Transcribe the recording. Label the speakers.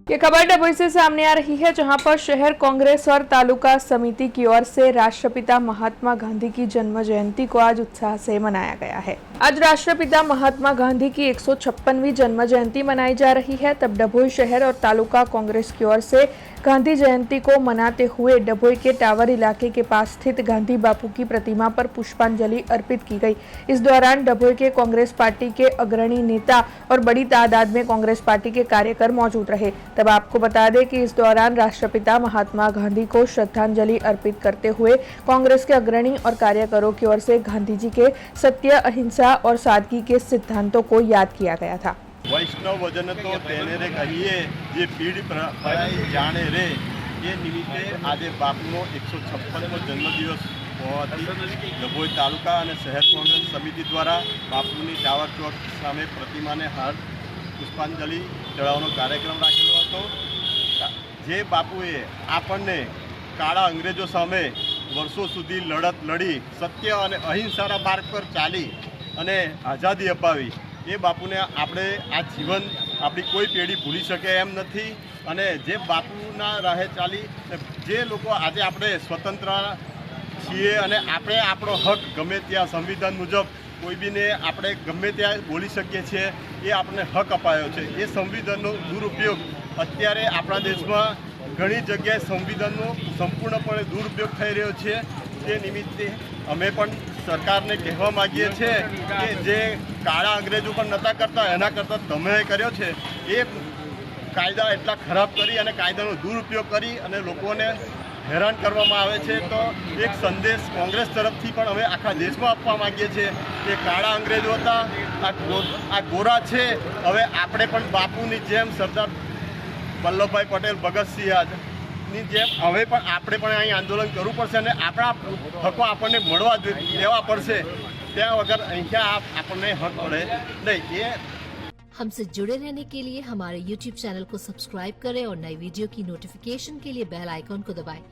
Speaker 1: ये खबर डभोई से सामने आ रही है, जहां पर शहर कांग्रेस और तालुका समिति की ओर से राष्ट्रपिता महात्मा गांधी की जन्म जयंती को आज उत्साह से मनाया गया है। आज राष्ट्रपिता महात्मा गांधी की 156वीं जन्म जयंती मनाई जा रही है। तब डभोई शहर और तालुका कांग्रेस की ओर से गांधी जयंती को मनाते हुए डभोई के टावर इलाके के पास स्थित गांधी बापू की प्रतिमा पर पुष्पांजलि अर्पित की गई। इस दौरान डभोई के कांग्रेस पार्टी के अग्रणी नेता और बड़ी तादाद में कांग्रेस पार्टी के कार्यकर मौजूद रहे। तब आपको बता दें कि इस दौरान राष्ट्रपिता महात्मा गांधी को श्रद्धांजलि अर्पित करते हुए कांग्रेस के अग्रणी और कार्यकरों की ओर से गांधी जी के सत्य, अहिंसा और सादगी के सिद्धांतों को याद किया गया था।
Speaker 2: वैष्णव वजन तो तेने रे कहिए जे पीढ़ी पराई जाने रे ये निमित्ते आज बापूनो 156मो जन्मदिवस होवाथी डभोई तालुका और शहर कांग्रेस समिति द्वारा बापूनी टावर चौक सामे प्रतिमाने हार पुष्पांजलि चढ़ावવાનો कार्यक्रम राखेलो હતો। જે બાપુએ આપણને કાળા અંગ્રેજો સામે વર્ષો સુધી લડત લડી સત્ય અને અહિંસાના માર્ગ પર ચાલી અને આઝાદી અપાવી એ બાપુને આપણે આ જીવન આપણી કોઈ પેઢી ભૂલી શકે એમ નથી। અને જે બાપુના રાહે ચાલી જે લોકો આજે આપણે સ્વતંત્ર છીએ અને આપણે આપણો હક ગમે ત્યાં સંવિધાન મુજબ કોઈ બીને આપણે ગમે ત્યાં બોલી શકીએ છીએ, એ આપણને હક અપાયો છે। એ સંવિધાનનો દુરુપયોગ અત્યારે આપણા દેશમાં ઘણી જગ્યાએ સંવિધાનનો સંપૂર્ણપણે દુરુપયોગ થઈ રહ્યો છે। તે નિમિત્તે અમે પણ સરકારને કહેવા માગીએ છીએ કે જે કાળા અંગ્રેજો પણ નહોતા કરતા એના કરતાં તમે કર્યો છે એ કાયદા એટલા ખરાબ કરી અને કાયદાનો દુરુપયોગ કરી અને લોકોને હેરાન કરવામાં આવે છે। તો એક સંદેશ કોંગ્રેસ તરફથી પણ અમે આખા દેશમાં આપવા માગીએ છીએ કે કાળા અંગ્રેજો હતા, આ ગોરા છે। હવે આપણે પણ બાપુની જેમ સરદાર વલ્લભભાઈ પટેલ, ભગતસિંહ આઝાદની જેમ હવે પણ આપણે પણ અહીં આંદોલન કરવું પડશે અને આપણા હકો આપણને મળવા દેવા પડશે। ત્યાં વગર અહીંયા આપણને હક મળે નહીં। એ
Speaker 3: हमसे जुड़े रहने के लिए हमारे YouTube चैनल को सब्सक्राइब करें और नई वीडियो की नोटिफिकेशन के लिए बेल आइकॉन को दबाएं।